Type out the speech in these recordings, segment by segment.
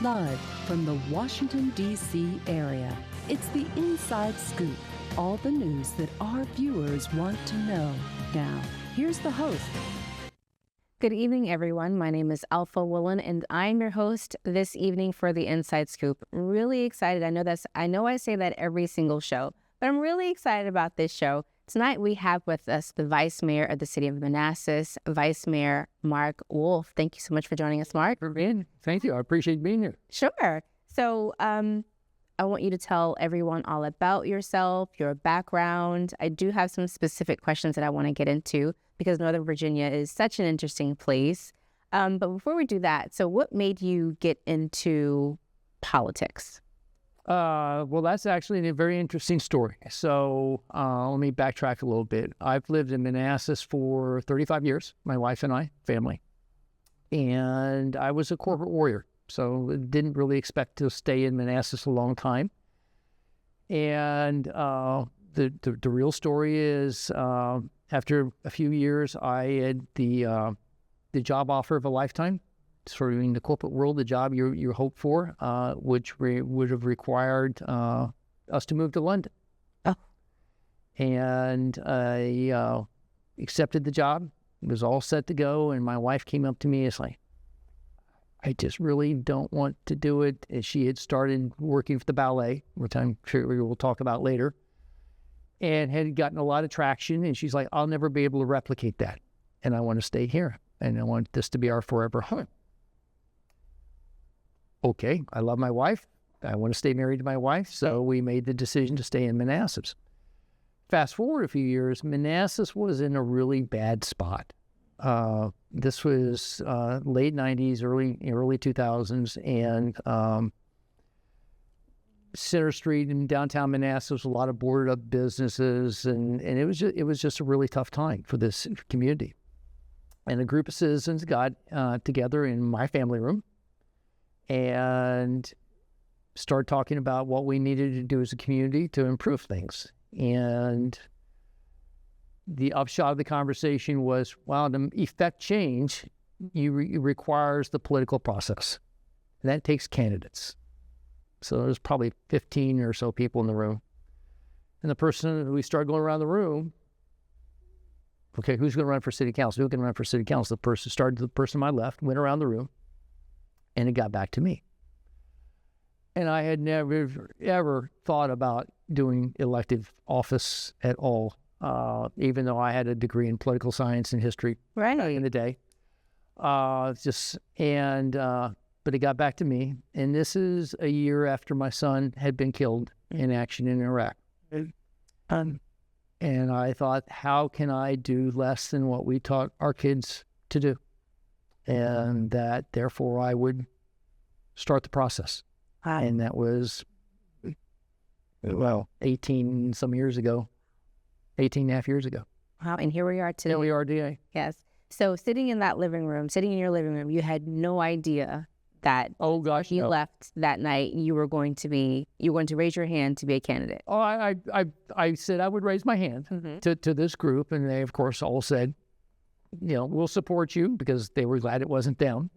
Live from the Washington, D.C. area, it's the Inside Scoop. All the news that our viewers want to know. Now, here's the host. Good evening, everyone. My name is Alpha Woolen, and I'm your host this evening for the Inside Scoop. Really excited. I know I say that every single show, but I'm really excited about this show. Tonight, we have with us the Vice Mayor of the City of Manassas, Vice Mayor Mark Wolfe. Thank you so much for joining us, Mark. Thank you. I appreciate being here. Sure. So I want you to tell everyone all about yourself, your background. I do have some specific questions that I want to get into because Northern Virginia is such an interesting place. But before we do that, so what made you get into politics? Well, that's actually a very interesting story. So let me backtrack a little bit. I've lived in Manassas for 35 years, my wife and I, family. And I was a corporate warrior, so didn't really expect to stay in Manassas a long time. And the real story is after a few years, I had the job offer of a lifetime. Sort of in the corporate world, the job you hope for, which would have required us to move to London. Oh. And I accepted the job. It was all set to go, and my wife came up to me. It's like, I just really don't want to do it. And she had started working for the ballet, which I'm sure we will talk about later, and had gotten a lot of traction. And she's like, I'll never be able to replicate that, and I want to stay here, and I want this to be our forever home. Okay, I love my wife. I want to stay married to my wife, so we made the decision to stay in Manassas. Fast forward a few years, Manassas was in a really bad spot. This was late 90s, early 2000s, and Center Street in downtown Manassas was a lot of boarded up businesses, and it was just a really tough time for this community. And a group of citizens got together in my family room and started talking about what we needed to do as a community to improve things. And the upshot of the conversation was, well, to effect change, it requires the political process. And that takes candidates. So there's probably 15 or so people in the room. And the person, we started going around the room, okay, who's going to run for city council? Who can run for city council? The person on my left, went around the room, and it got back to me. And I had never, ever thought about doing elective office at all, even though I had a degree in political science and history in the day. But it got back to me. And this is a year after my son had been killed in action in Iraq. And I thought, how can I do less than what we taught our kids to do? And that, therefore, I would start the process. Wow. And that was, 18 some years ago, 18 and a half years ago. Wow, and here we are today. Here we are today. Yes. So sitting in your living room, you had no idea that you left that night, you were going to raise your hand to be a candidate. Oh, I said I would raise my hand to this group, and they, of course, all said, we'll support you, because they were glad it wasn't them.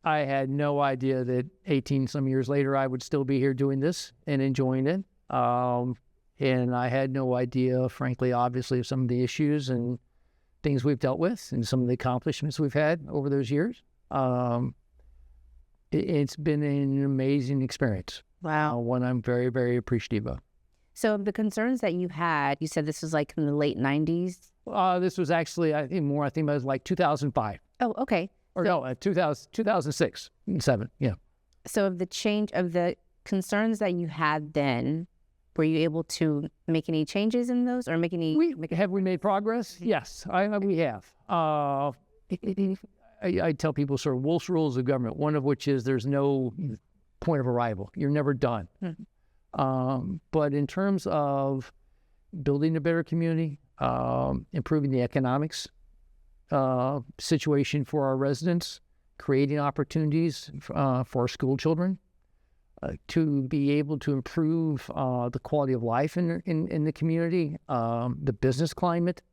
I had no idea that 18 some years later I would still be here doing this and enjoying it. And I had no idea, frankly, obviously, of some of the issues and things we've dealt with and some of the accomplishments we've had over those years. It's been an amazing experience. Wow. One I'm very, very appreciative of. So the concerns that you had, you said this was like in the late 90s? This was actually, I think it was like 2005. Oh, okay. Or 2006 and 7, yeah. So of the concerns that you had then, were you able to make any changes in those, or Have we made progress? Yes, we have. I tell people sort of Wolfe's rules of government, one of which is there's no point of arrival. You're never done. But in terms of building a better community, improving the economics situation for our residents, creating opportunities for our school children, to be able to improve the quality of life in the community, the business climate,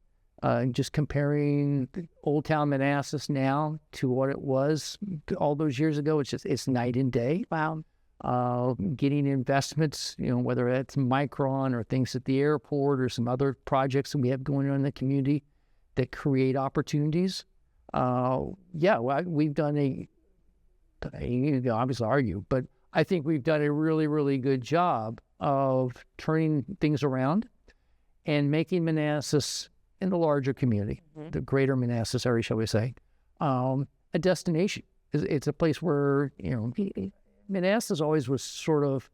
Just comparing Old Town Manassas now to what it was all those years ago, it's night and day. Wow. Getting investments, whether it's Micron or things at the airport or some other projects that we have going on in the community that create opportunities. We've done you can obviously argue, but I think we've done a really, really good job of turning things around and making Manassas in the larger community, the greater Manassas area, shall we say, a destination. It's a place where, Manassas always was sort of,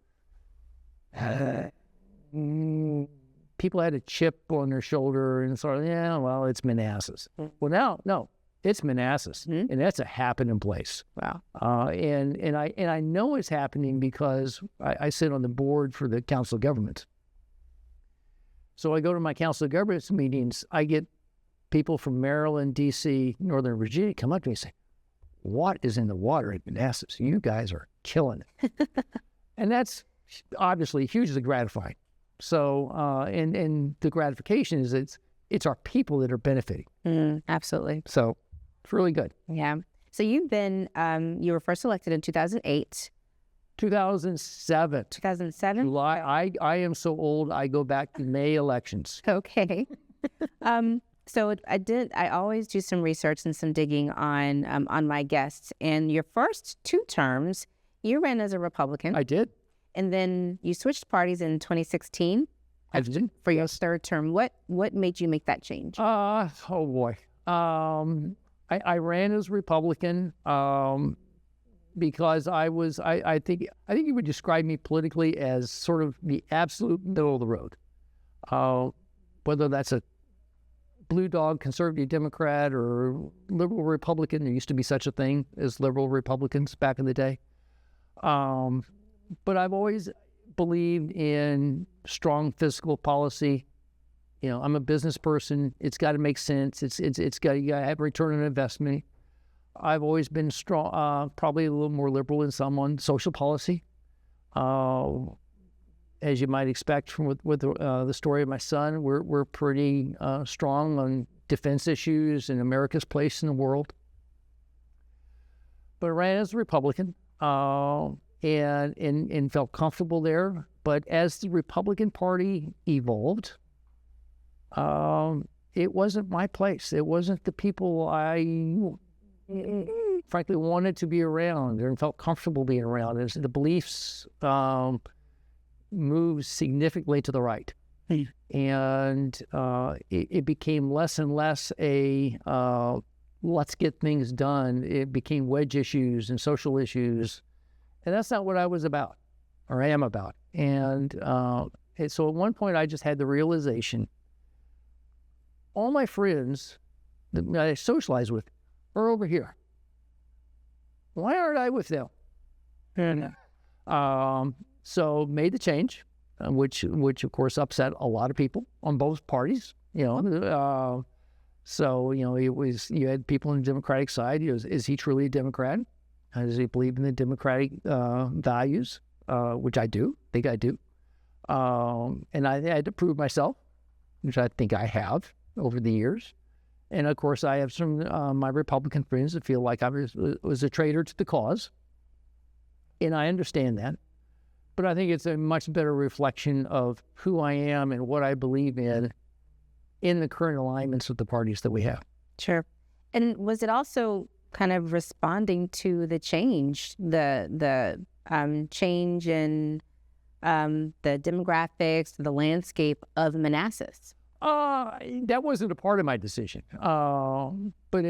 people had a chip on their shoulder and sort of, it's Manassas. Well, now, no, it's Manassas, and that's a happening place. Wow. And I know it's happening because I sit on the board for the Council of Governments. So I go to my Council of Governments meetings. I get people from Maryland, D.C., Northern Virginia come up to me and say, "What is in the water at Manassas? You guys are killing it." And that's obviously hugely gratifying. So, and the gratification is it's our people that are benefiting. Absolutely. So it's really good. Yeah. So you've been, you were first elected in 2008. 2007. 2007? July. I am so old, I go back to May elections. Okay. So I always do some research and some digging on my guests. And your first 2 terms, you ran as a Republican. I did. And then you switched parties in 2016. I did. For your third term. What made you make that change? Oh boy. I ran as Republican because I think you would describe me politically as sort of the absolute middle of the road. Whether that's a blue dog conservative Democrat or liberal Republican, there used to be such a thing as liberal Republicans back in the day. But I've always believed in strong fiscal policy. I'm a business person. It's got to make sense. You got to have return on investment. I've always been strong, probably a little more liberal in some on social policy. As you might expect from with the story of my son, we're pretty strong on defense issues and America's place in the world. But I ran as a Republican and felt comfortable there. But as the Republican Party evolved, it wasn't my place. It wasn't the people I frankly wanted to be around and felt comfortable being around. As the beliefs moved significantly to the right. And it became less and less a let's get things done. It became wedge issues and social issues. And that's not what I was about or am about. And so at one point I just had the realization, all my friends that I socialize with are over here. Why aren't I with them? And so made the change, which of course upset a lot of people on both parties. So it was, you had people on the Democratic side. Is he truly a Democrat? Does he believe in the democratic values? Which I think I do. And I had to prove myself, which I think I have over the years. And of course, I have some my Republican friends that feel like I was a traitor to the cause, and I understand that. But I think it's a much better reflection of who I am and what I believe in the current alignments with the parties that we have. Sure. And was it also kind of responding to the change, the change in the demographics, the landscape of Manassas? That wasn't a part of my decision. But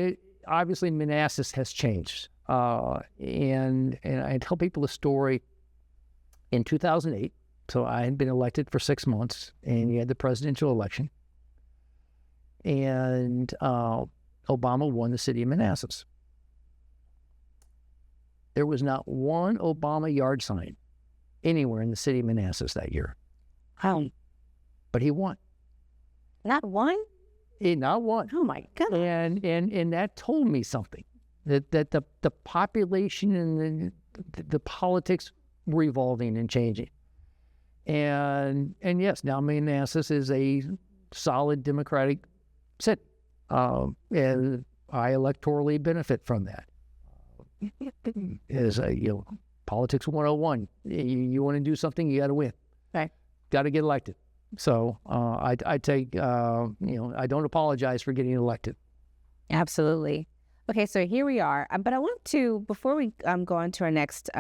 obviously Manassas has changed. And I tell people the story. In 2008, so I had been elected for 6 months, and you had the presidential election. And Obama won the city of Manassas. There was not one Obama yard sign anywhere in the city of Manassas that year. Wow. But he won. Not one? Not one. Oh my God. And that told me something. That the population and the politics were evolving and changing. And yes, now Manassas is a solid Democratic city. and I electorally benefit from that. As politics 101, you want to do something, you got to win. Right. Got to get elected. So I take, I don't apologize for getting elected. Absolutely. Okay, so here we are. But I want to, before we go on to our next,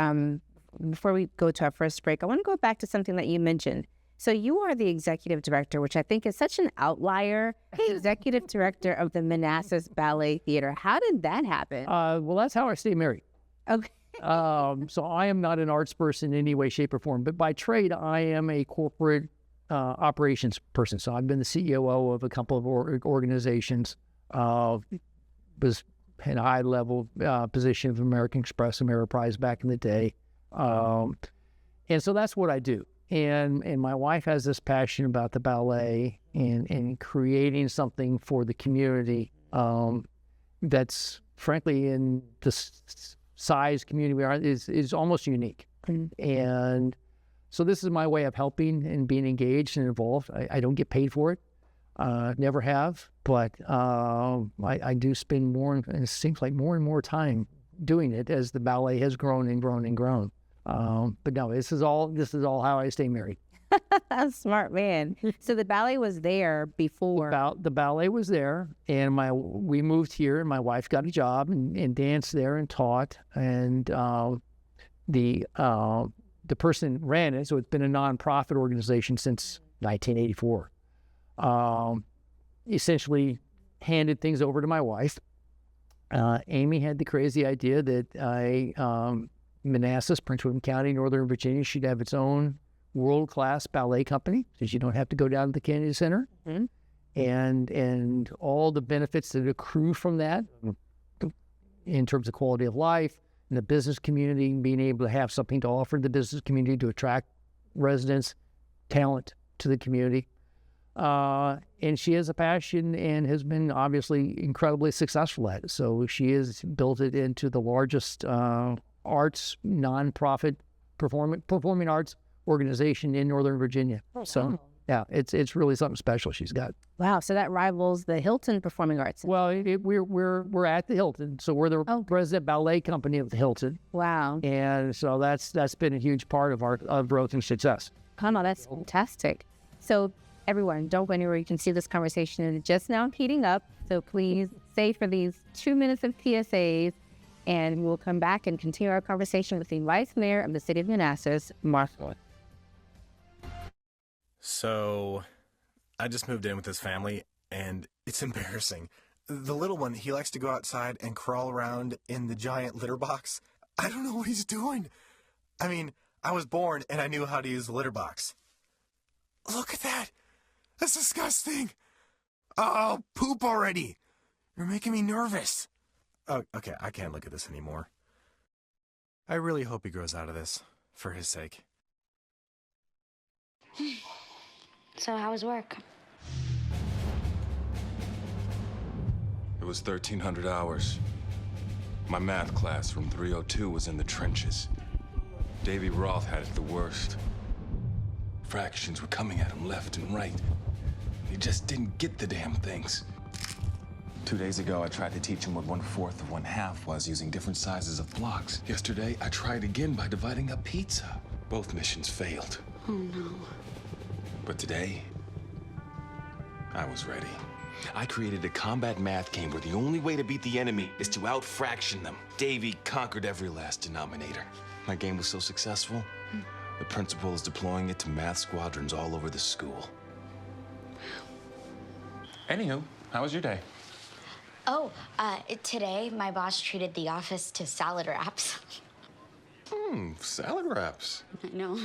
before we go to our first break, I want to go back to something that you mentioned. So you are the executive director, which I think is such an outlier, executive director of the Manassas Ballet Theater. How did that happen? Well, that's how I stay married. Okay. So I am not an arts person in any way, shape, or form, but by trade, I am a corporate operations person. So I've been the CEO of a couple of organizations, was in a high-level position of American Express, Ameriprise back in the day. And so that's what I do. And my wife has this passion about the ballet and creating something for the community that's, frankly, in the size community we are, is almost unique. And so this is my way of helping and being engaged and involved. I don't get paid for it. Never have, but I do spend more, and it seems like more and more time doing it as the ballet has grown and grown and grown. But no, this is all how I stay married. Smart man. So the ballet was there before. The ballet was there, and we moved here, and my wife got a job and danced there and taught, and the person ran it, so it's been a nonprofit organization since 1984. Essentially handed things over to my wife. Amy had the crazy idea that Manassas, Prince William County, Northern Virginia, should have its own world-class ballet company, since you don't have to go down to the Kennedy Center. And all the benefits that accrue from that in terms of quality of life and the business community, being able to have something to offer the business community to attract residents, talent to the community. And she has a passion and has been obviously incredibly successful at it. So she has built it into the largest arts, nonprofit performing arts organization in Northern Virginia. So yeah, it's really something special she's got. Wow, so that rivals the Hilton Performing Arts Center. Well, we're at the Hilton, so we're the resident ballet company of the Hilton. Wow. And so that's been a huge part of our growth and success. Oh no, that's fantastic. So everyone, don't go anywhere. You can see this conversation just now heating up. So please stay for these 2 minutes of PSAs, and we'll come back and continue our conversation with the Vice Mayor of the City of Manassas, Mark Wolfe. So I just moved in with this family, and it's embarrassing. The little one, he likes to go outside and crawl around in the giant litter box. I don't know what he's doing. I mean, I was born and I knew how to use the litter box. Look at that. That's disgusting. Oh, poop already. You're making me nervous. Oh, okay, I can't look at this anymore. I really hope he grows out of this, for his sake. So how was work? It was 1,300 hours. My math class from 302 was in the trenches. Davy Roth had it the worst. Fractions were coming at him left and right. He just didn't get the damn things. 2 days ago, I tried to teach him what 1/4 of 1/2 was using different sizes of blocks. Yesterday, I tried again by dividing up pizza. Both missions failed. Oh, no. But today, I was ready. I created a combat math game where the only way to beat the enemy is to out-fraction them. Davy conquered every last denominator. My game was so successful, the principal is deploying it to math squadrons all over the school. Anywho, how was your day? Oh, today my boss treated the office to salad wraps. Salad wraps. I know.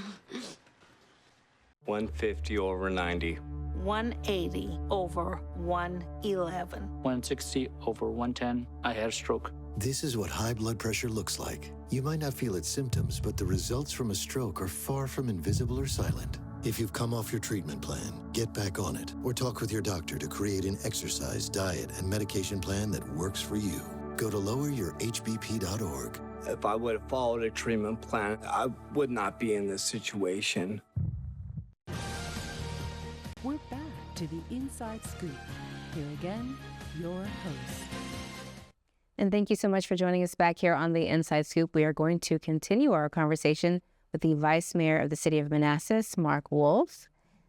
150 over 90. 180 over 111. 160 over 110. I had a stroke. This is what high blood pressure looks like. You might not feel its symptoms, but the results from a stroke are far from invisible or silent. If you've come off your treatment plan, get back on it or talk with your doctor to create an exercise, diet, and medication plan that works for you. Go to loweryourhbp.org. If I would have followed a treatment plan, I would not be in this situation. We're back to the Inside Scoop. Here again your host. And thank you so much for joining us back here on the Inside Scoop. We are going to continue our conversation with the Vice Mayor of the City of Manassas, Mark Wolfe.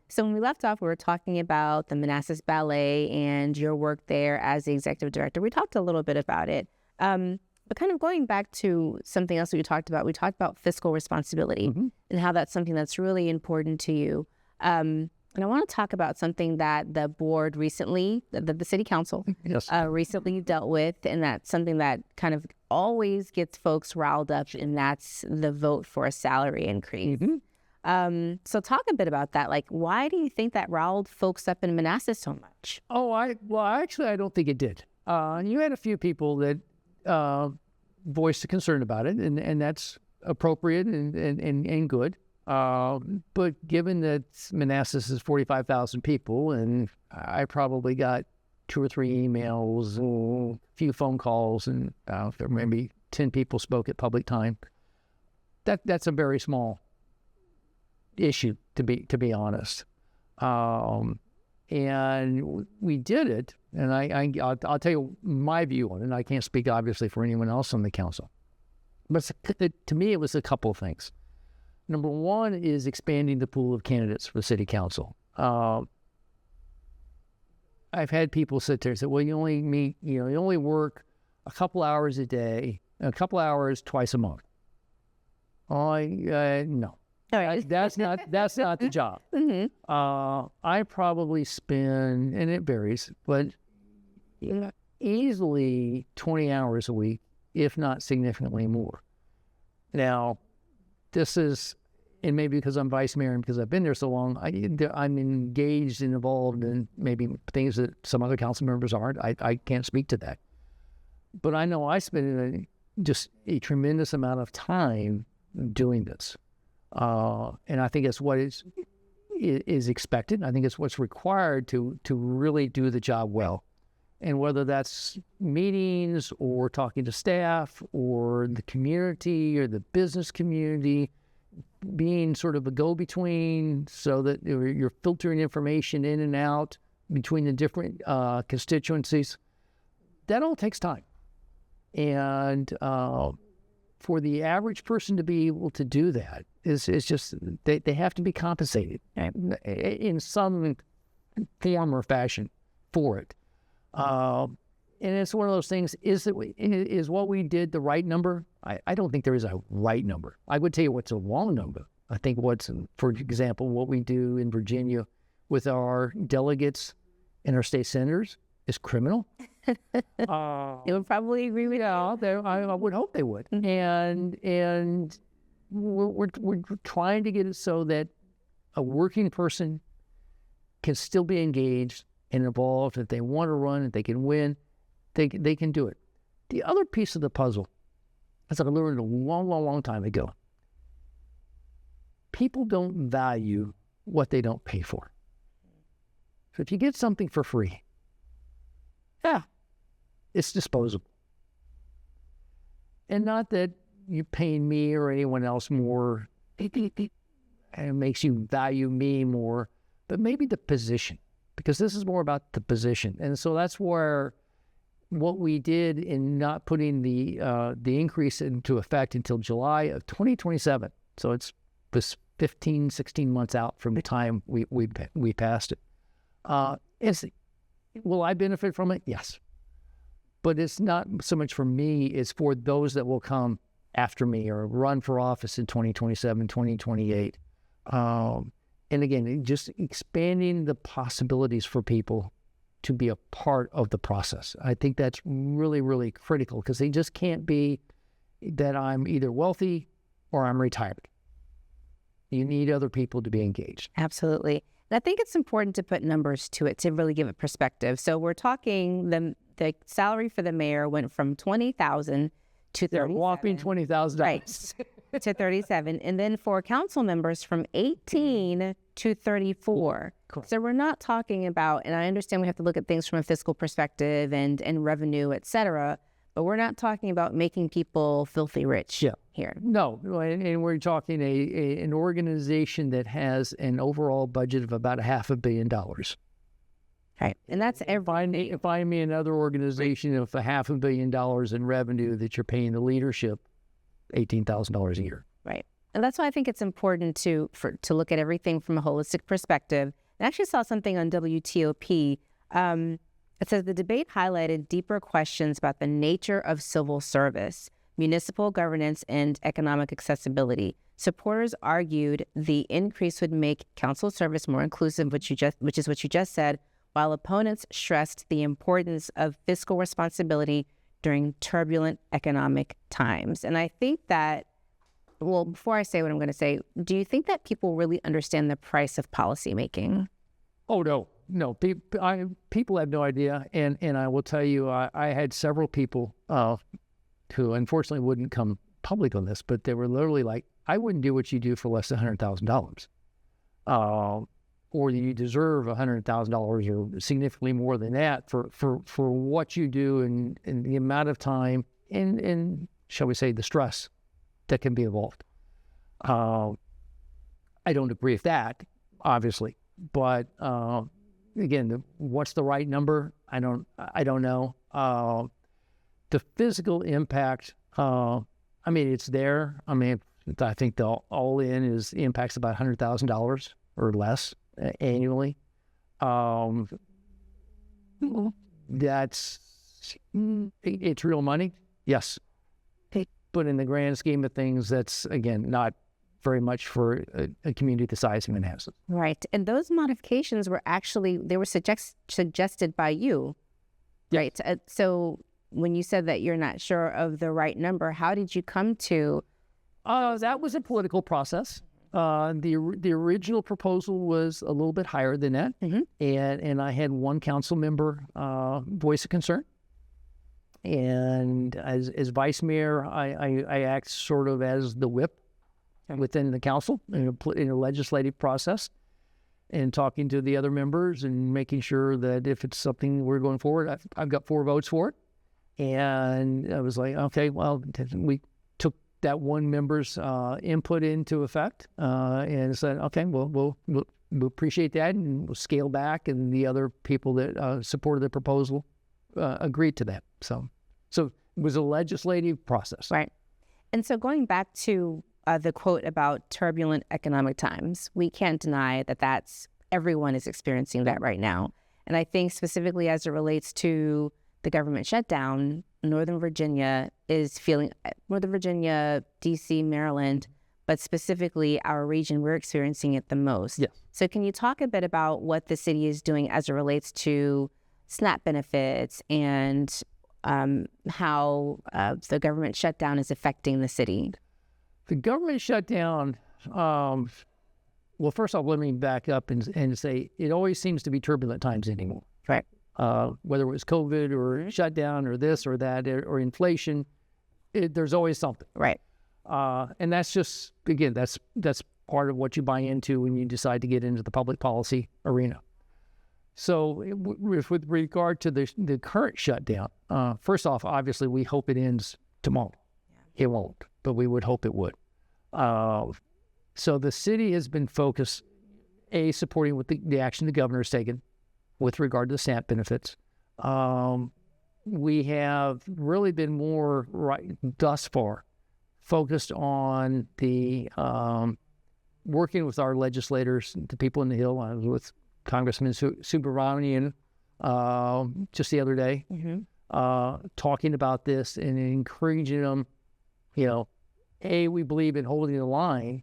So when we left off, we were talking about the Manassas Ballet and your work there as the executive director. We talked a little bit about it. But kind of going back to something else that we talked about fiscal responsibility and how that's something that's really important to you. And I want to talk about something that the board recently, the city council recently dealt with, and that's something that kind of always gets folks riled up, and that's the vote for a salary increase. So talk a bit about that. Like, why do you think that riled folks up in Manassas so much? I don't think it did. You had a few people that voiced a concern about it, and that's appropriate and good. But given that Manassas is 45,000 people, and I probably got 2 or 3 emails, a few phone calls, and maybe 10 people spoke at public time, that's a very small issue, to be honest. And we did it, and I'll tell you my view on it, and I can't speak obviously for anyone else on the council. But to me, it was a couple of things. Number one is expanding the pool of candidates for the city council. I've had people sit there and say, well, you only work a couple hours a day, a couple hours twice a month. No. That's not the job. I probably spend, and it varies, but easily 20 hours a week, if not significantly more. Now, this is, and maybe because I'm vice mayor and because I've been there so long, I'm engaged and involved in maybe things that some other council members aren't. I can't speak to that. But I know I spend just a tremendous amount of time doing this. And I think it's what is expected. I think it's what's required to really do the job well. And whether that's meetings or talking to staff or the community or the business community, being sort of a go-between so that you're filtering information in and out between the different constituencies, that all takes time. And for the average person to be able to do that is just, they have to be compensated in some form or fashion for it. And it's one of those things, is what we did the right number? I don't think there is a right number. I would tell you what's a wrong number. I think for example, what we do in Virginia with our delegates and our state senators is criminal. They would probably agree with you. I would hope they would. And we're trying to get it so that a working person can still be engaged and involved. If they want to run, if they can win, they can do it. The other piece of the puzzle, as I learned a long time ago, people don't value what they don't pay for. So if you get something for free, it's disposable. And not that you're paying me or anyone else more, and it makes you value me more, but maybe the position, because this is more about the position. And so that's where what we did in not putting the increase into effect until July of 2027. So it's this 15, 16 months out from the time we passed it. Will I benefit from it? Yes. But it's not so much for me, it's for those that will come after me or run for office in 2027, 2028. And again, just expanding the possibilities for people to be a part of the process. I think that's really, really critical, because they just can't be that I'm either wealthy or I'm retired. You need other people to be engaged. Absolutely. And I think it's important to put numbers to it to really give it perspective. So we're talking the salary for the mayor went from $20,000 to $37,000. Whopping $20,000. Right. To $37,000. And then for council members from $18,000 to $34,000. Cool. So we're not talking about, and I understand we have to look at things from a fiscal perspective and revenue, et cetera, but we're not talking about making people filthy rich here. No, and we're talking an organization that has an overall budget of about $500 million. Right. And that's Find me another organization of $500 million in revenue that you're paying the leadership $18,000 a year. Right. And that's why I think it's important to look at everything from a holistic perspective. I actually saw something on WTOP. It says the debate highlighted deeper questions about the nature of civil service, municipal governance, and economic accessibility. Supporters argued the increase would make council service more inclusive, which is what you just said, while opponents stressed the importance of fiscal responsibility during turbulent economic times. And I think that, well, before I say what I'm going to say, do you think that people really understand the price of policymaking? Oh, no. People have no idea. And I will tell you, I had several people who unfortunately wouldn't come public on this, but they were literally like, I wouldn't do what you do for less than $100,000. Or you deserve $100,000 or significantly more than that for what you do and the amount of time and shall we say, the stress that can be involved. I don't agree with that, obviously, but again, what's the right number? I don't know. The physical impact, it's there. I think the all-in impacts about $100,000 or less annually. It's real money, yes. But in the grand scheme of things, that's, again, not very much for a community the size of Manassas. Right. And those modifications were actually, they were suggested by you, right? So when you said that you're not sure of the right number, how did you come to? That was a political process. The original proposal was a little bit higher than that, and I had one council member voice a concern. And as vice mayor, I act sort of as the whip within the council in a legislative process, and talking to the other members and making sure that if it's something we're going forward, I've got 4 votes for it. And I was like, okay, well, we took that one member's input into effect and said, okay, we'll appreciate that, and we'll scale back. And the other people that supported the proposal agreed to that. So it was a legislative process. Right. And so going back to the quote about turbulent economic times, we can't deny that everyone is experiencing that right now. And I think specifically as it relates to the government shutdown, Northern Virginia, D.C., Maryland, but specifically our region, we're experiencing it the most. Yeah. So can you talk a bit about what the city is doing as it relates to SNAP benefits and how the government shutdown is affecting the city? The government shutdown, well, first off, let me back up and say it always seems to be turbulent times anymore. Right. Whether it was COVID or shutdown or this or that or inflation, there's always something. Right. And that's just, again, that's part of what you buy into when you decide to get into the public policy arena. So with regard to the current shutdown, first off, obviously, we hope it ends tomorrow. Yeah. It won't, but we would hope it would. So the city has been focused, supporting with the action the governor has taken with regard to the SNAP benefits. We have really been more, thus far, focused on the working with our legislators, the people in the Hill. I was with Congressman Subramanian just the other day, talking about this and encouraging them, we believe in holding the line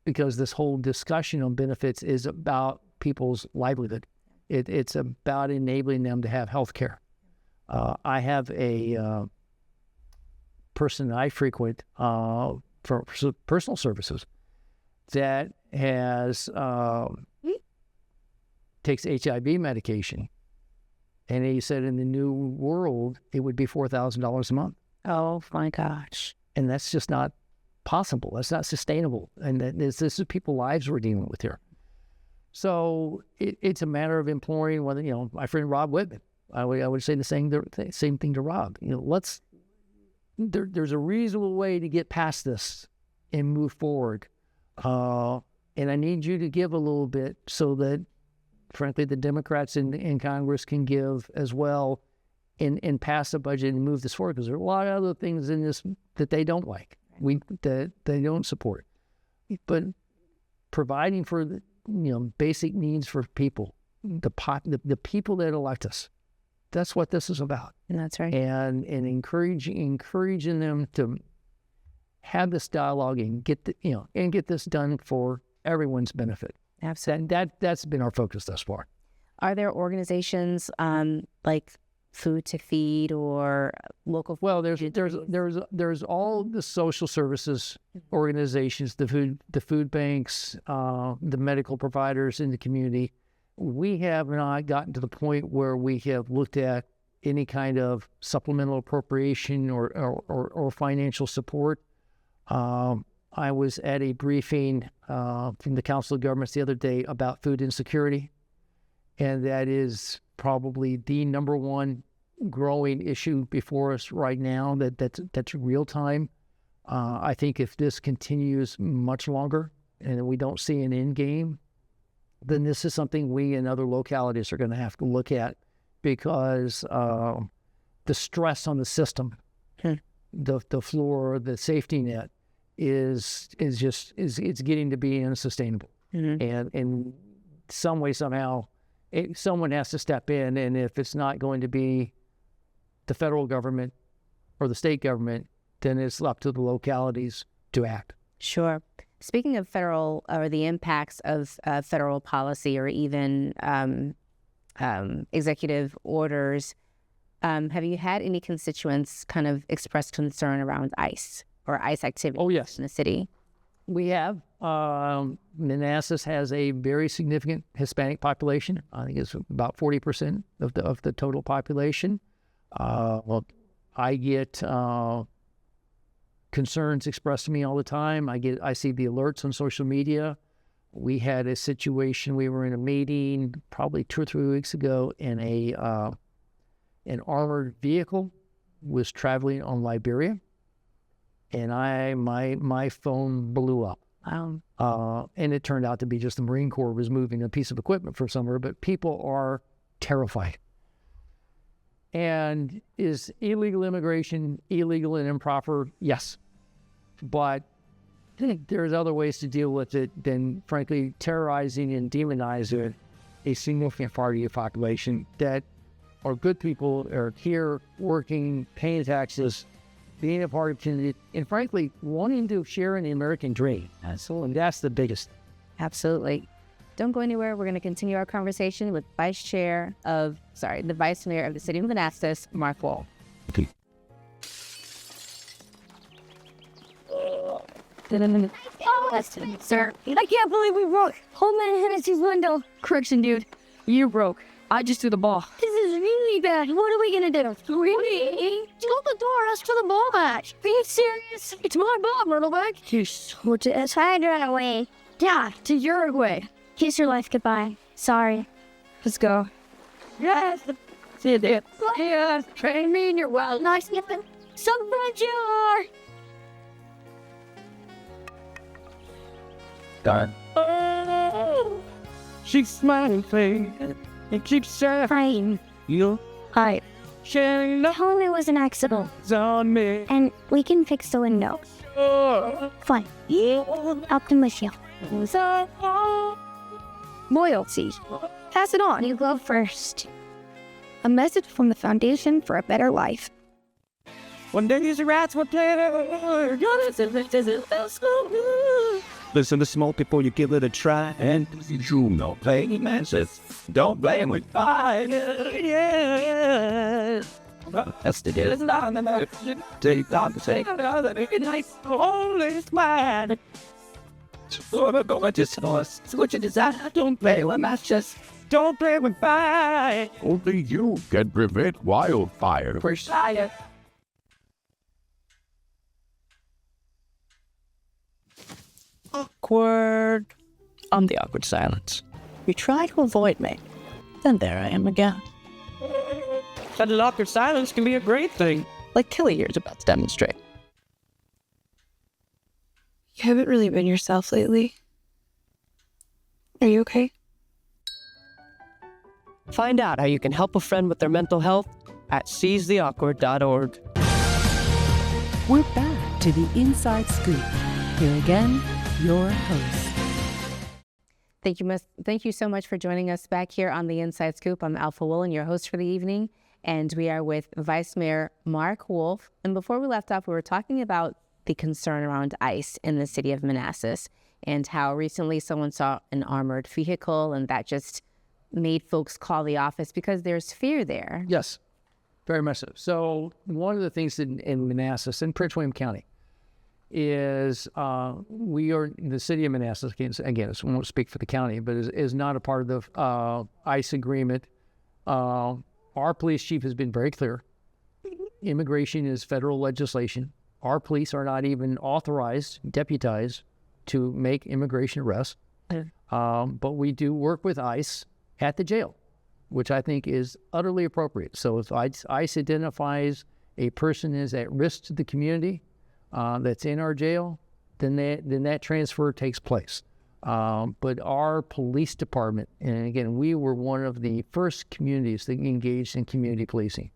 because this whole discussion on benefits is about people's livelihood. It's about enabling them to have health care. I have a person I frequent for personal services that has takes HIV medication, and he said in the new world it would be $4,000 a month. Oh my gosh! And that's just not possible. That's not sustainable. And this is people's lives we're dealing with here. So it's a matter of imploring whether, my friend Rob Whitman, I would say the same thing to Rob. There's a reasonable way to get past this and move forward. And I need you to give a little bit so that frankly, the Democrats in Congress can give as well and pass a budget and move this forward, because there are a lot of other things in this that they don't like, that they don't support. But providing for the, basic needs for people, the people that elect us, that's what this is about. And that's right. And encouraging them to have this dialogue and get this done for everyone's benefit. Absolutely. That's been our focus thus far. Are there organizations like Food to Feed or local? Well, there's all the social services organizations, the food banks, the medical providers in the community. We have not gotten to the point where we have looked at any kind of supplemental appropriation or financial support. I was at a briefing from the Council of Governments the other day about food insecurity, and that is probably the number one growing issue before us right now. That's real time. I think if this continues much longer and we don't see an end game, then this is something we and other localities are going to have to look at, because the stress on the system, the floor, the safety net is getting to be unsustainable. And in some way, somehow, someone has to step in, and if it's not going to be the federal government or the state government, then it's up to the localities to act. Sure. Speaking of federal, or the impacts of federal policy, or even executive orders, have you had any constituents kind of express concern around ICE or ICE activity? Oh, yes. In the city? We have. Manassas has a very significant Hispanic population. I think it's about 40% of the total population. Well, I get concerns expressed to me all the time. I see the alerts on social media. We had a situation. We were in a meeting probably 2 or 3 weeks ago, and an armored vehicle was traveling on Liberia, and my phone blew up. And it turned out to be just the Marine Corps was moving a piece of equipment from somewhere, but people are terrified. And is illegal immigration illegal and improper? Yes. But there's other ways to deal with it than, frankly, terrorizing and demonizing a significant part of your population that are good people, are here working, paying taxes, being a part of community, and frankly, wanting to share in the American dream. And that's the biggest. Absolutely. Don't go anywhere. We're going to continue our conversation with the Vice Mayor of the City of Manassas, Mark Wolfe. Okay. Sir, I can't believe we broke Holman Hennessy's window. Correction, dude. You broke. I just threw the ball. This is really bad. What are we gonna do? Really? Open the door. Ask for the ball back. Are you serious? It's my ball, Myrtleback. It's hard to run away. Yeah, to Uruguay. Kiss your life goodbye. Sorry. Let's go. Yes. See you there. Yeah. Train me in your wild. Nice nipping. Some friends you are. Darn. Oh. She's smiling face. It keeps saying, you Hi. sharing the Tell him it was an accident. on me. And we can fix the window. Fine. I'll come with you. Loyalty. Pass it on. You go first. A message from the Foundation for a Better Life. One day these rats will play. Listen to small people, you give it a try, and you know, playing masses. Don't play with fire. Yeah. That's the deal. It's not enough. Take on the sake of the nice, only smile. So I'm going to source. Switch it is out. Don't play with matches. Don't play with fire. Only you can prevent wildfire. For science. Awkward. I'm the awkward silence. You try to avoid me. Then there I am again. But an awkward silence can be a great thing. Like Tilly here is about to demonstrate. You haven't really been yourself lately. Are you okay? Find out how you can help a friend with their mental health at seizetheawkward.org. We're back to the Inside Scoop. Here again, your host. Thank you so much for joining us back here on the Inside Scoop. I'm Alpha Woolen, your host for the evening, and we are with Vice Mayor Mark Wolfe. And before we left off, we were talking about the concern around ICE in the city of Manassas and how recently someone saw an armored vehicle, and that just made folks call the office because there's fear there. Yes, very much so. So one of the things in Manassas, in Prince William County, is we are in the city of Manassas. Again, I won't speak for the county, but is not a part of the ICE agreement. Our police chief has been very clear. Immigration is federal legislation. Our police are not even authorized, deputized, to make immigration arrests. But we do work with ICE at the jail, which I think is utterly appropriate. So if ICE identifies a person is at risk to the community that's in our jail, then that transfer takes place. But our police department, and again, we were one of the first communities that engaged in community policing.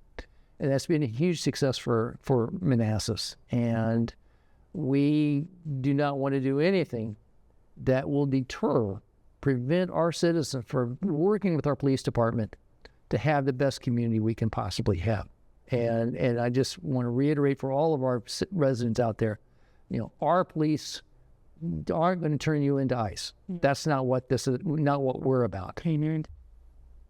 And that's been a huge success for Manassas. And we do not want to do anything that will prevent our citizens from working with our police department to have the best community we can possibly have. And I just want to reiterate for all of our residents out there, our police aren't going to turn you into ICE. That's not what not what we're about.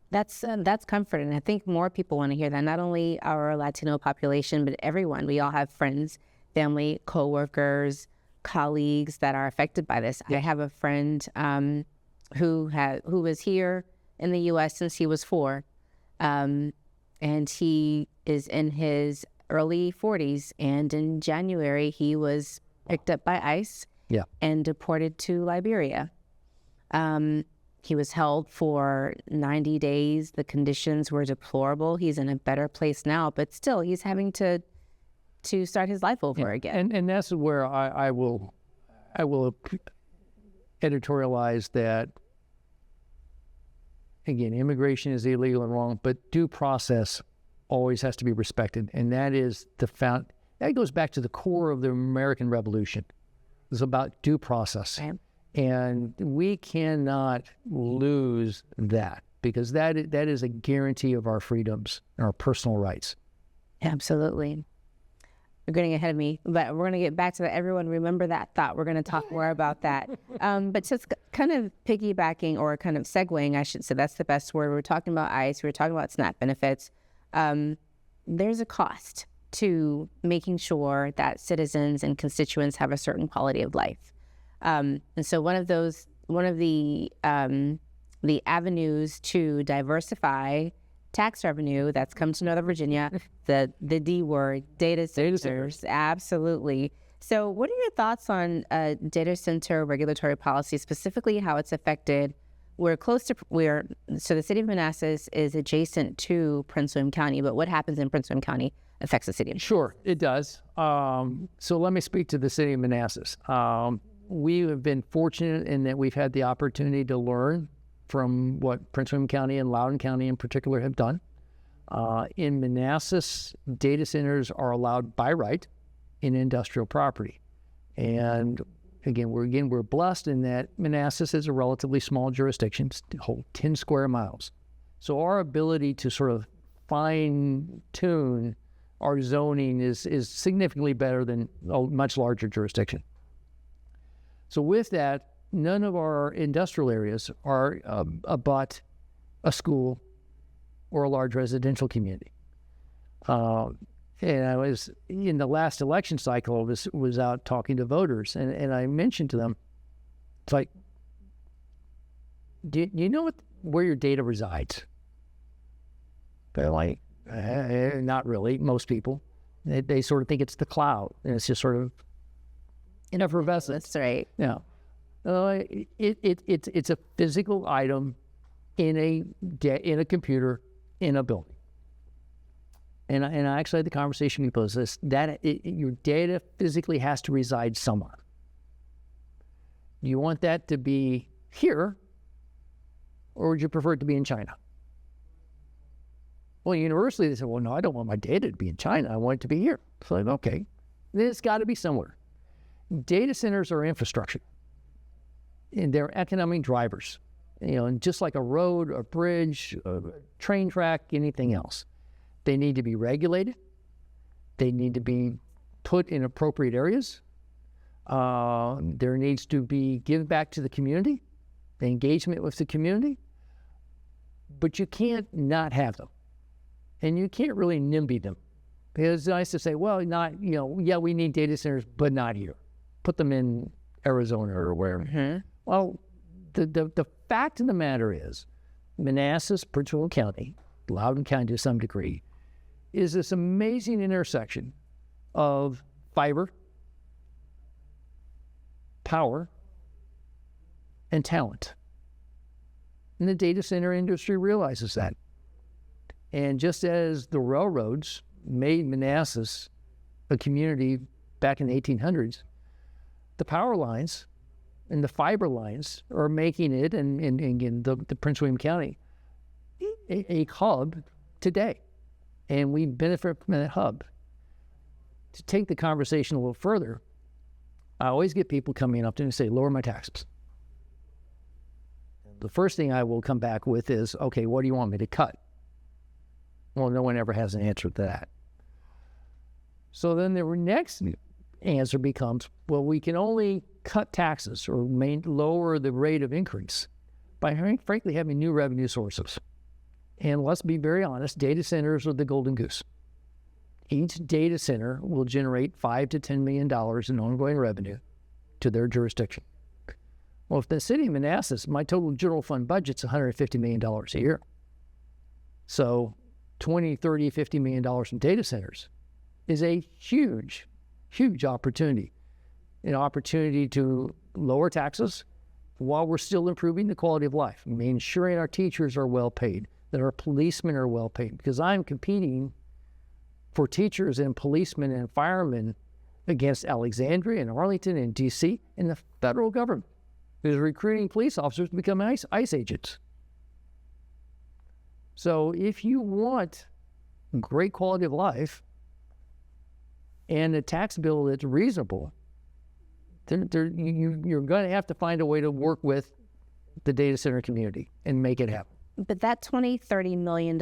That's comforting. And I think more people want to hear that. Not only our Latino population, but everyone. We all have friends, family, coworkers, colleagues that are affected by this. Yeah. I have a friend who was here in the U.S. since he was 4, and he is in his early 40s. And in January, he was picked up by ICE and deported to Liberia. He was held for 90 days. The conditions were deplorable. He's in a better place now, but still, he's having to start his life over again. And that's where I will editorialize that. Again, immigration is illegal and wrong, but due process always has to be respected, and that is that goes back to the core of the American Revolution. It's about due process. Right. And we cannot lose that, because that is a guarantee of our freedoms and our personal rights. Absolutely. You're getting ahead of me, but we're going to get back to that. Everyone remember that thought. We're going to talk more about that. But just kind of piggybacking, or kind of segueing, I should say, that's the best word. We're talking about ICE. We're talking about SNAP benefits. There's a cost to making sure that citizens and constituents have a certain quality of life. And so one of the avenues to diversify tax revenue that's come to Northern Virginia, the D word, data centers. Absolutely. So what are your thoughts on data center regulatory policy, specifically how it's affected? So the city of Manassas is adjacent to Prince William County, but what happens in Prince William County affects the city? Sure, it does. So let me speak to the city of Manassas. We have been fortunate in that we've had the opportunity to learn from what Prince William County and Loudoun County in particular have done. In Manassas, data centers are allowed by right in industrial property. And again, we're blessed in that Manassas is a relatively small jurisdiction, whole 10 square miles. So our ability to sort of fine-tune our zoning is significantly better than a much larger jurisdiction. So with that, none of our industrial areas are abut a school or a large residential community. And I was, in the last election cycle, was out talking to voters, and I mentioned to them, it's like, do you know where your data resides? They're like, not really, most people. They sort of think it's the cloud, and it's just sort of effervescent. That's right. Yeah. It's a physical item in a computer in a building. And I actually had the conversation with people, your data physically has to reside somewhere. Do you want that to be here, or would you prefer it to be in China? Well, university, they said, well, no, I don't want my data to be in China. I want it to be here. So like, okay, then it's got to be somewhere. Data centers are infrastructure, and they're economic drivers. And just like a road, a bridge, a train track, anything else, they need to be regulated. They need to be put in appropriate areas. There needs to be give back to the community, the engagement with the community. But you can't not have them, and you can't really NIMBY them. Because it's nice to say, well, not yeah, we need data centers, but not here. Put them in Arizona or wherever. Mm-hmm. Well, the fact of the matter is, Manassas, Prince William County, Loudoun County to some degree, is this amazing intersection of fiber, power, and talent. And the data center industry realizes that. And just as the railroads made Manassas a community back in the 1800s, the power lines and the fiber lines are making it, and again, the Prince William County, a hub today. And we benefit from that hub. To take the conversation a little further, I always get people coming up to me and say, lower my taxes. The first thing I will come back with is, okay, what do you want me to cut? Well, no one ever has an answer to that. So then the next answer becomes, well, we can only cut taxes or lower the rate of increase by, frankly, having new revenue sources. And let's be very honest, data centers are the golden goose. Each data center will generate $5 to $10 million in ongoing revenue to their jurisdiction. Well, if the city of Manassas, my total general fund budget's $150 million a year. So 20, 30, $50 million in data centers is a huge, huge opportunity. An opportunity to lower taxes while we're still improving the quality of life. I mean, ensuring our teachers are well paid, that our policemen are well paid, because I'm competing for teachers and policemen and firemen against Alexandria and Arlington and DC and the federal government is recruiting police officers to become ICE agents. So if you want great quality of life and a tax bill that's reasonable, you're going to have to find a way to work with the data center community and make it happen. But that $20-30 million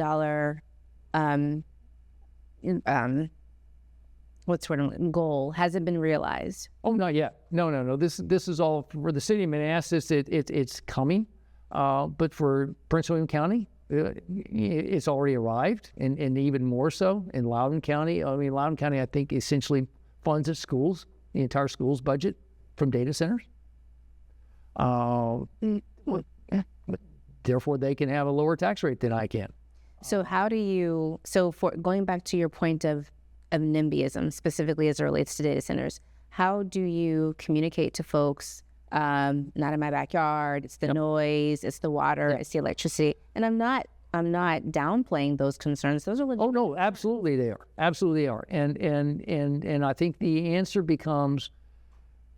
goal hasn't been realized. Oh, not yet. No. This is all for the city of Manassas. It's coming, but for Prince William County, it's already arrived, and even more so in Loudoun County. I mean, Loudoun County, I think, essentially funds its schools, the entire schools budget from data centers. Therefore, they can have a lower tax rate than I can. So for going back to your point of NIMBYism, specifically as it relates to data centers, how do you communicate to folks, not in my backyard, it's the noise, it's the water, it's the electricity, and I'm not downplaying those concerns. Those are legit. Oh no, absolutely they are. Absolutely they are. And I think the answer becomes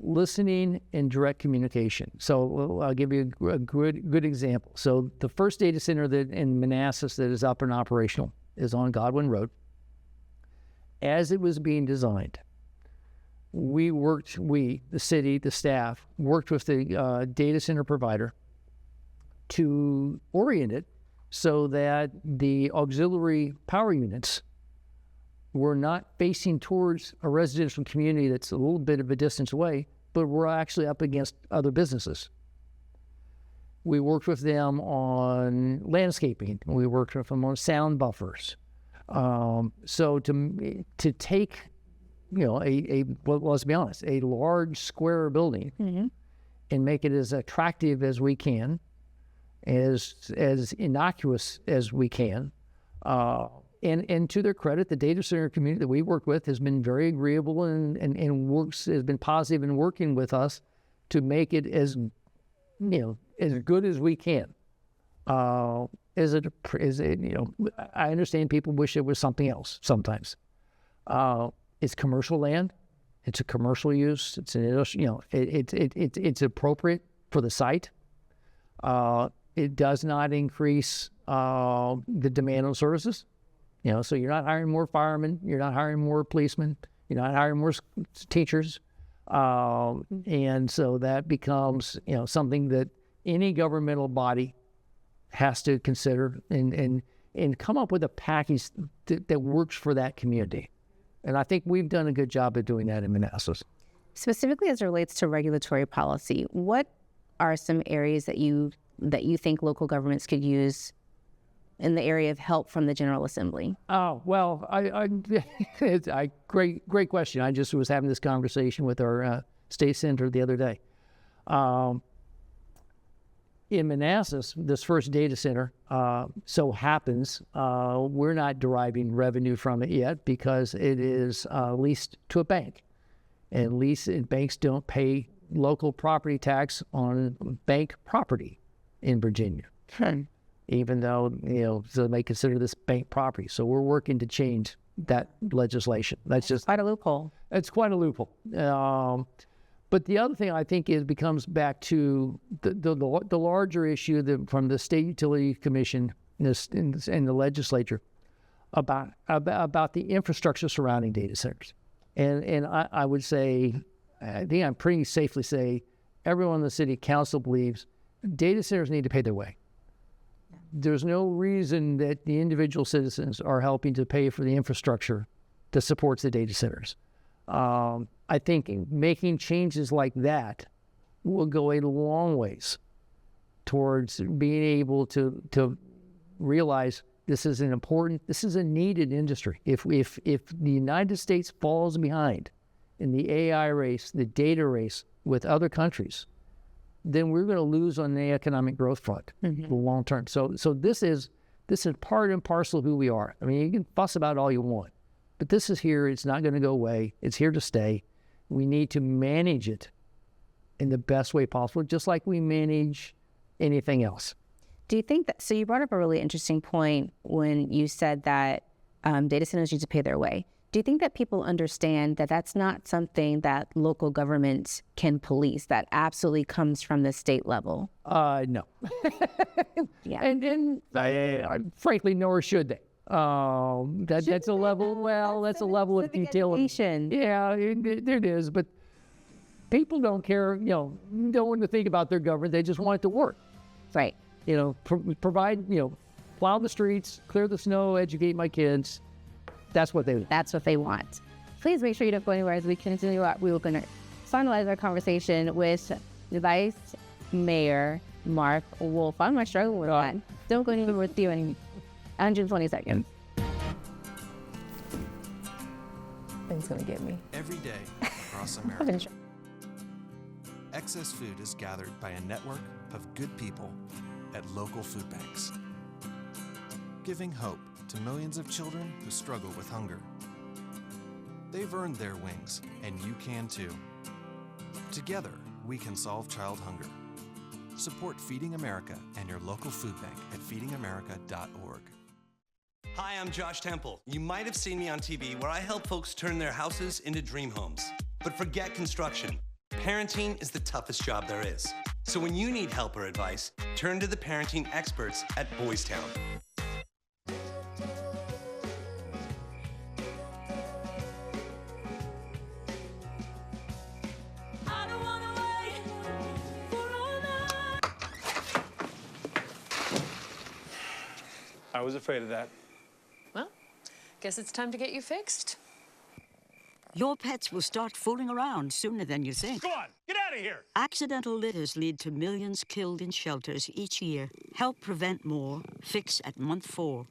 listening and direct communication. So I'll give you a good example. So the first data center that in Manassas that is up and operational is on Godwin Road. As it was being designed, the city, the staff, worked with the data center provider to orient it so that the auxiliary power units were not facing towards a residential community that's a little bit of a distance away, but we're actually up against other businesses. We worked with them on landscaping. We worked with them on sound buffers. So to take, let's be honest, a large square building and make it as attractive as we can, as innocuous as we can, and to their credit, the data center community that we work with has been very agreeable and has been positive in working with us to make it as good as we can. I understand people wish it was something else sometimes. It's commercial land. It's a commercial use. It's appropriate for the site. It does not increase the demand on services. So you're not hiring more firemen, you're not hiring more policemen, you're not hiring more teachers. And so that becomes, something that any governmental body has to consider and come up with a package that works for that community. And I think we've done a good job of doing that in Manassas. Specifically as it relates to regulatory policy, what are some areas that you think local governments could use in the area of help from the General Assembly? Oh, well, great question. I just was having this conversation with our state senator the other day. In Manassas, this first data center so happens we're not deriving revenue from it yet because it is leased to a bank. And banks don't pay local property tax on bank property in Virginia. Even though, so they consider this bank property. So we're working to change that legislation. That's just quite a loophole. It's quite a loophole. But the other thing I think becomes back to the larger issue from the State Utility Commission and the legislature about the infrastructure surrounding data centers. And I would say, I think I'm pretty safely say, everyone in the city council believes data centers need to pay their way. There's no reason that the individual citizens are helping to pay for the infrastructure that supports the data centers. I think making changes like that will go a long ways towards being able to realize this is a needed industry. If the United States falls behind in the AI race, the data race with other countries, then we're going to lose on the economic growth front in the long term. So this is part and parcel of who we are. I mean, you can fuss about it all you want, but this is here. It's not going to go away. It's here to stay. We need to manage it in the best way possible, just like we manage anything else. Do you think that, so you brought up a really interesting point when you said that data centers need to pay their way. Do you think that people understand that that's not something that local governments can police, that absolutely comes from the state level? No. Yeah. And frankly, nor should they. That's a level. Well, that's a level of detail. Yeah, it is. But people don't care. Don't want to think about their government. They just want it to work. Right. Provide. Plow the streets, clear the snow, educate my kids. That's what they want. That's what they want. Please make sure you don't go anywhere as we continue. We were going to finalize our conversation with Vice Mayor Mark Wolfe. I'm not struggling with that. Don't go anywhere with you in 120 seconds. It's going to get me. Every day across America, excess food is gathered by a network of good people at local food banks, giving hope to millions of children who struggle with hunger. They've earned their wings, and you can too. Together, we can solve child hunger. Support Feeding America and your local food bank at feedingamerica.org. Hi, I'm Josh Temple. You might have seen me on TV where I help folks turn their houses into dream homes. But forget construction. Parenting is the toughest job there is. So when you need help or advice, turn to the parenting experts at Boys Town. I was afraid of that. Well, guess it's time to get you fixed. Your pets will start fooling around sooner than you think. Go on, get out of here! Accidental litters lead to millions killed in shelters each year. Help prevent more. Fix at month 4.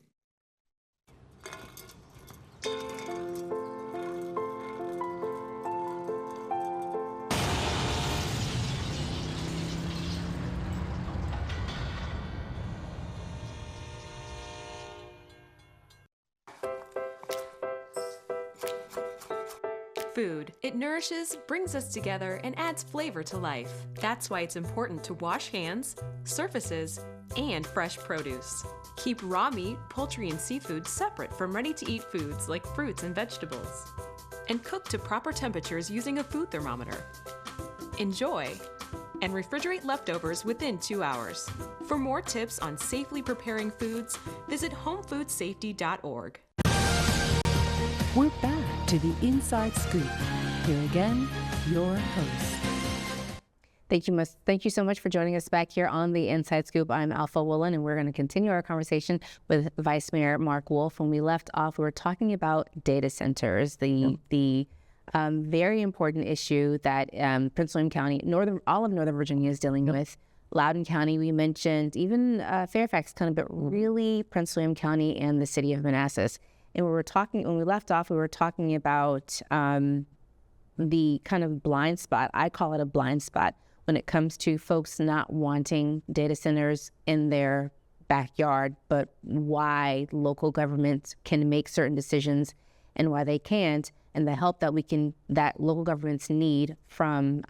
Food. It nourishes, brings us together, and adds flavor to life. That's why it's important to wash hands, surfaces, and fresh produce. Keep raw meat, poultry, and seafood separate from ready-to-eat foods like fruits and vegetables. And cook to proper temperatures using a food thermometer. Enjoy! And refrigerate leftovers within 2 hours. For more tips on safely preparing foods, visit homefoodsafety.org. We're back to the Inside Scoop. Here again, your host. Thank you so much for joining us back here on the Inside Scoop. I'm Alpha Woolen, and we're going to continue our conversation with Vice Mayor Mark Wolfe. When we left off, we were talking about data centers, the very important issue that Prince William County, all of Northern Virginia is dealing with. Loudoun County, we mentioned, even Fairfax County, but really Prince William County and the city of Manassas. And when we left off, we were talking about the kind of blind spot. I call it a blind spot when it comes to folks not wanting data centers in their backyard, but why local governments can make certain decisions and why they can't, and the help that local governments need from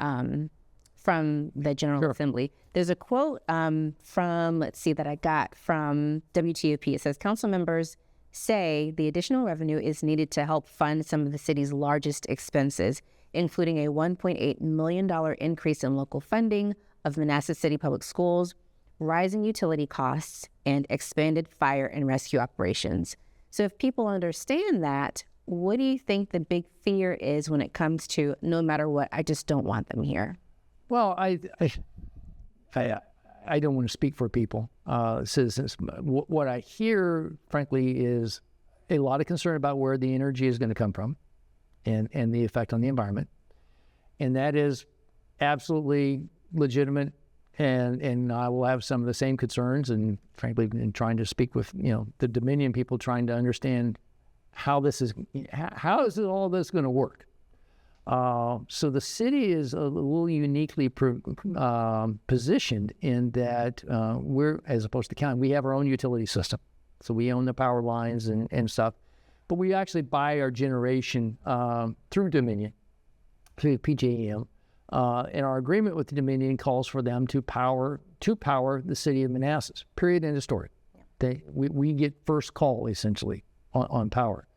the General Assembly. There's a quote that I got from WTOP. It says, council members say the additional revenue is needed to help fund some of the city's largest expenses, including a $1.8 million increase in local funding of Manassas City Public Schools, rising utility costs, and expanded fire and rescue operations. So if people understand that, what do you think the big fear is when it comes to no matter what, I just don't want them here? Well, I don't want to speak for people, citizens. What I hear, frankly, is a lot of concern about where the energy is going to come from and the effect on the environment. And that is absolutely legitimate. And I will have some of the same concerns, and frankly, in trying to speak with, the Dominion people, trying to understand how is all this going to work? So the city is a little uniquely positioned in that we're, as opposed to county, we have our own utility system. So we own the power lines and stuff, but we actually buy our generation through Dominion, through PJM. And our agreement with the Dominion calls for them to power the city of Manassas, period, end of story. We get first call, essentially, on power.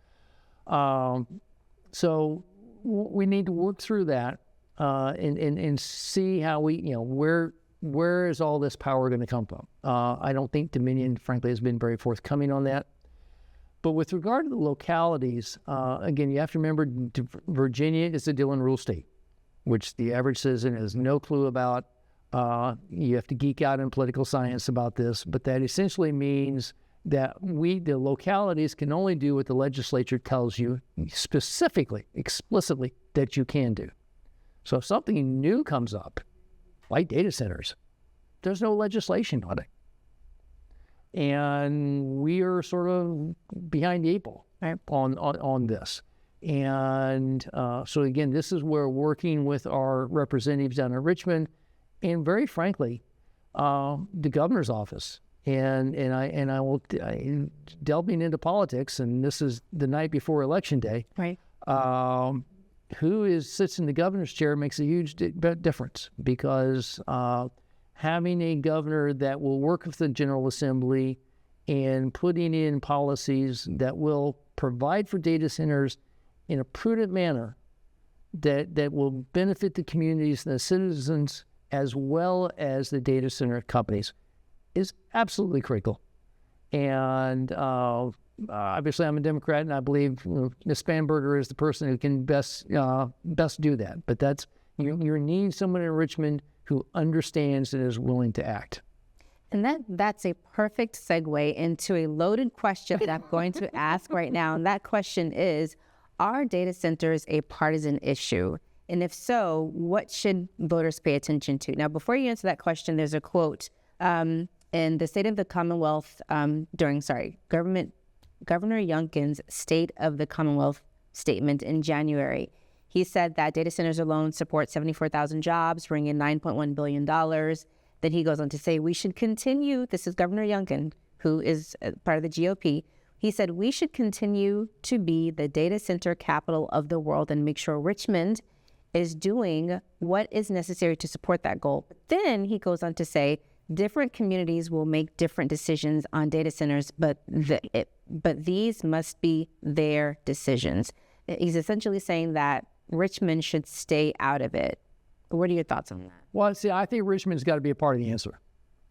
So we need to work through that and see how where is all this power going to come from? I don't think Dominion, frankly, has been very forthcoming on that. But with regard to the localities, again, you have to remember Virginia is a Dillon Rule state, which the average citizen has no clue about. You have to geek out in political science about this, but that essentially means that the localities can only do what the legislature tells you specifically, explicitly, that you can do. So if something new comes up, like data centers, there's no legislation on it. And we are sort of behind the eight ball on this. And so again, this is where working with our representatives down in Richmond, and very frankly, the governor's office, and I will delving into politics, and this is the night before Election Day. Right. Who sits in the governor's chair makes a huge difference, because having a governor that will work with the General Assembly and putting in policies that will provide for data centers in a prudent manner that will benefit the communities and the citizens as well as the data center companies is absolutely critical. And obviously I'm a Democrat, and I believe Ms. Spanberger is the person who can best do that. But that's you need someone in Richmond who understands and is willing to act. And that's a perfect segue into a loaded question that I'm going to ask right now. And that question is, are data centers a partisan issue? And if so, what should voters pay attention to? Now, before you answer that question, there's a quote in the State of the Commonwealth Governor Youngkin's State of the Commonwealth statement in January. He said that data centers alone support 74,000 jobs, bring in $9.1 billion. Then he goes on to say, we should continue, this is Governor Youngkin, who is part of the GOP. He said, we should continue to be the data center capital of the world and make sure Richmond is doing what is necessary to support that goal. But then he goes on to say, different communities will make different decisions on data centers, but these must be their decisions. He's essentially saying that Richmond should stay out of it. What are your thoughts on that? Well, see, I think Richmond's got to be a part of the answer.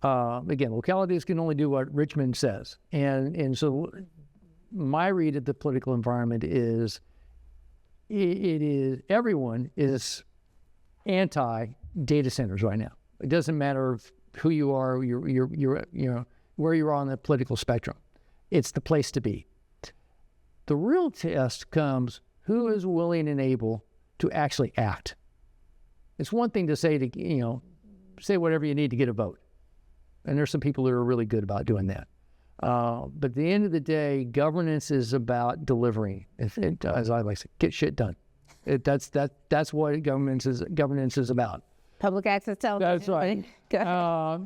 Again, localities can only do what Richmond says. And so my read of the political environment is it is everyone is anti data centers right now. It doesn't matter who you are, you're where you are on the political spectrum. It's the place to be. The real test comes who is willing and able to actually act. It's one thing to say say whatever you need to get a vote. And there's some people that are really good about doing that. But at the end of the day, governance is about delivering. As I like to say, get shit done. That's what governance is about. Public access television. That's right.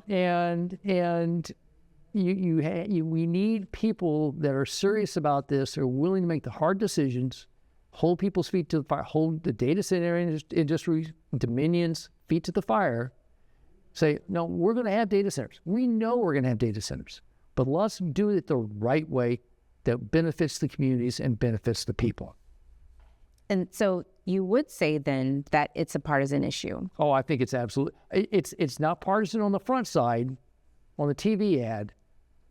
And we need people that are serious about this, are willing to make the hard decisions, hold people's feet to the fire, hold the data center industry, Dominion's feet to the fire. Say, no, we're going to have data centers. We know we're going to have data centers, but let's do it the right way that benefits the communities and benefits the people. And so you would say then that it's a partisan issue. Oh, I think it's absolutely. It's not partisan on the front side, on the TV ad.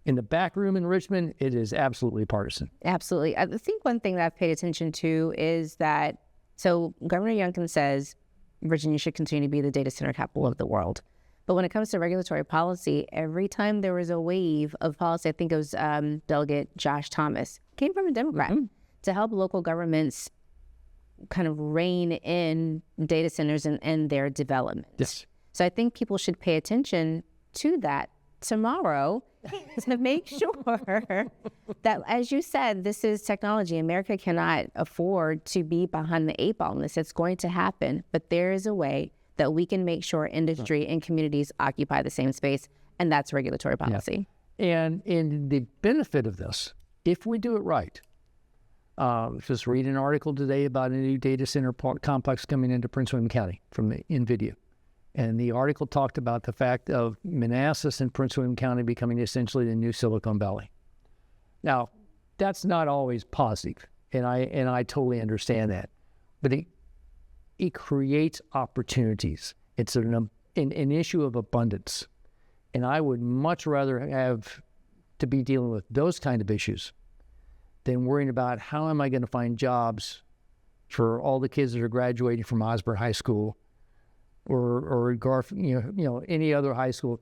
In the back room in Richmond, it is absolutely partisan. Absolutely. I think one thing that I've paid attention to is that, so Governor Youngkin says Virginia should continue to be the data center capital of the world. But when it comes to regulatory policy, every time there was a wave of policy, I think it was Delegate Josh Thomas, came from a Democrat, to help local governments kind of rein in data centers and their development. Yes. So I think people should pay attention to that tomorrow to make sure that, as you said, this is technology. America cannot afford to be behind the 8 ball on this. It's going to happen, but there is a way that we can make sure industry and communities occupy the same space, and that's regulatory policy. Yeah. And the benefit of this, if we do it right, just read an article today about a new data center complex coming into Prince William County from NVIDIA. And the article talked about the fact of Manassas and Prince William County becoming essentially the new Silicon Valley. Now, that's not always positive, and I totally understand that. But it creates opportunities. It's an issue of abundance. And I would much rather have to be dealing with those kind of issues than worrying about how am I going to find jobs for all the kids that are graduating from Osborne High School or any other high school.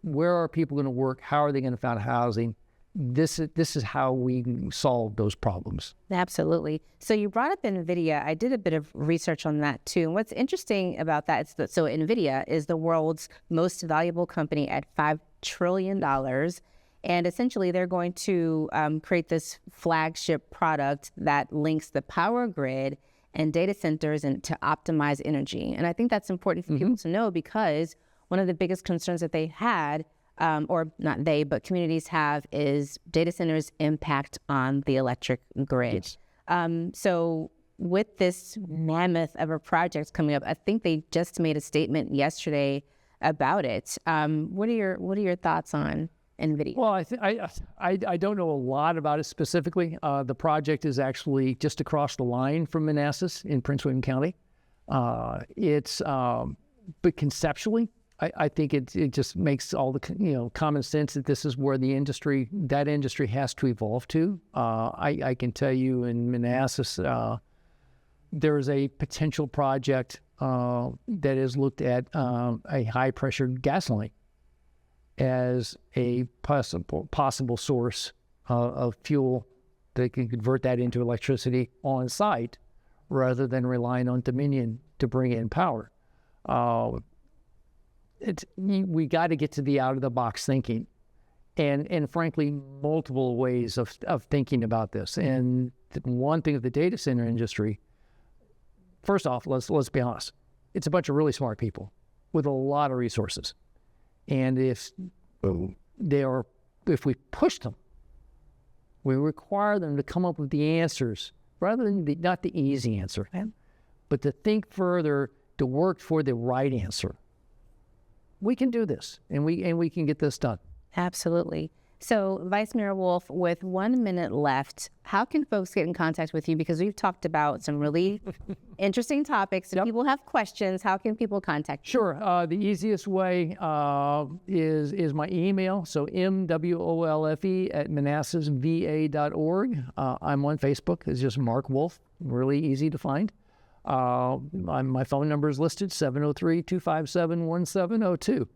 Where are people going to work? How are they going to find housing? This is how we solve those problems. Absolutely. So you brought up NVIDIA. I did a bit of research on that too. And what's interesting about that is that NVIDIA is the world's most valuable company at $5 trillion. And essentially they're going to create this flagship product that links the power grid and data centers and to optimize energy. And I think that's important for people to know, because one of the biggest concerns that they had, or not they, but communities have, is data centers' impact on the electric grid. Yes. So with this mammoth of a project coming up, I think they just made a statement yesterday about it. What are your thoughts on NVIDIA? Well, I don't know a lot about it specifically. The project is actually just across the line from Manassas in Prince William County. But conceptually, I think it just makes all the common sense that this is where that industry has to evolve to. I can tell you in Manassas, there is a potential project that has looked at a high pressure gas line as a possible source of fuel that can convert that into electricity on site rather than relying on Dominion to bring in power. We got to get to the out of the box thinking, and frankly, multiple ways of thinking about this. And one thing of the data center industry, first off, let's be honest, it's a bunch of really smart people with a lot of resources. And if we push them, we require them to come up with the answers rather than not the easy answer, but to think further, to work for the right answer. We can do this, and we can get this done. Absolutely. So, Vice Mayor Wolfe, with 1 minute left, how can folks get in contact with you? Because we've talked about some really interesting topics. If people have questions, how can people contact you? Sure. The easiest way is my email. So MWOLFE@ManassasVA.org. I'm on Facebook. It's just Mark Wolfe. Really easy to find. My phone number is listed, 703-257-1702.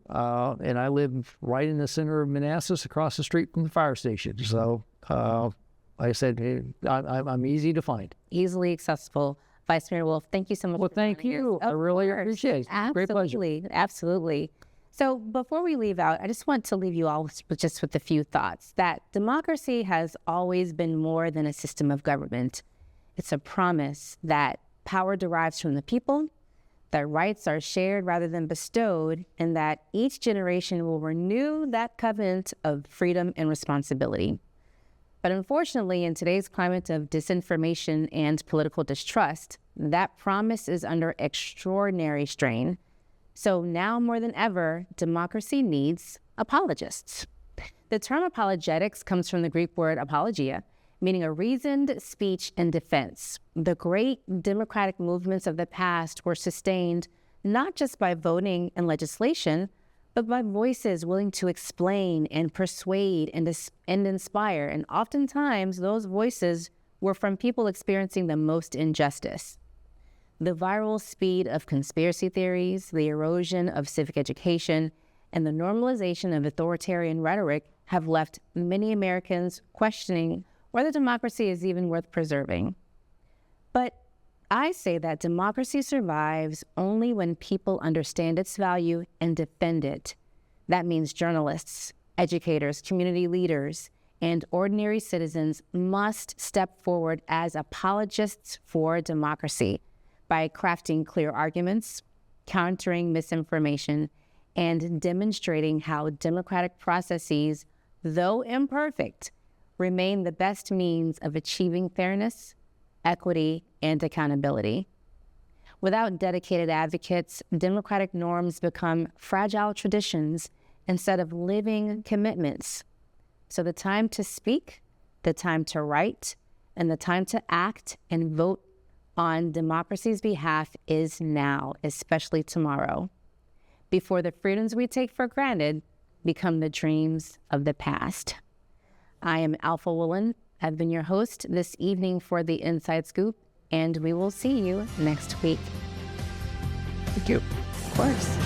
And I live right in the center of Manassas, across the street from the fire station. So, like I said, I'm easy to find. Easily accessible. Vice Mayor Wolfe, thank you so much. Well, thank you. I really appreciate it. Absolutely. Great pleasure. Absolutely. So before we leave out, I just want to leave you all with a few thoughts that democracy has always been more than a system of government. It's a promise that power derives from the people, that rights are shared rather than bestowed, and that each generation will renew that covenant of freedom and responsibility. But unfortunately, in today's climate of disinformation and political distrust, that promise is under extraordinary strain. So now more than ever, democracy needs apologists. The term apologetics comes from the Greek word apologia, meaning a reasoned speech in defense. The great democratic movements of the past were sustained not just by voting and legislation, but by voices willing to explain and persuade and inspire. And oftentimes, those voices were from people experiencing the most injustice. The viral speed of conspiracy theories, the erosion of civic education, and the normalization of authoritarian rhetoric have left many Americans questioning whether democracy is even worth preserving. But I say that democracy survives only when people understand its value and defend it. That means journalists, educators, community leaders, and ordinary citizens must step forward as apologists for democracy by crafting clear arguments, countering misinformation, and demonstrating how democratic processes, though imperfect, remain the best means of achieving fairness, equity, and accountability. Without dedicated advocates, democratic norms become fragile traditions instead of living commitments. So the time to speak, the time to write, and the time to act and vote on democracy's behalf is now, especially tomorrow, before the freedoms we take for granted become the dreams of the past. I am Alpha Woolen. I've been your host this evening for the Inside Scoop, and we will see you next week. Thank you. Of course.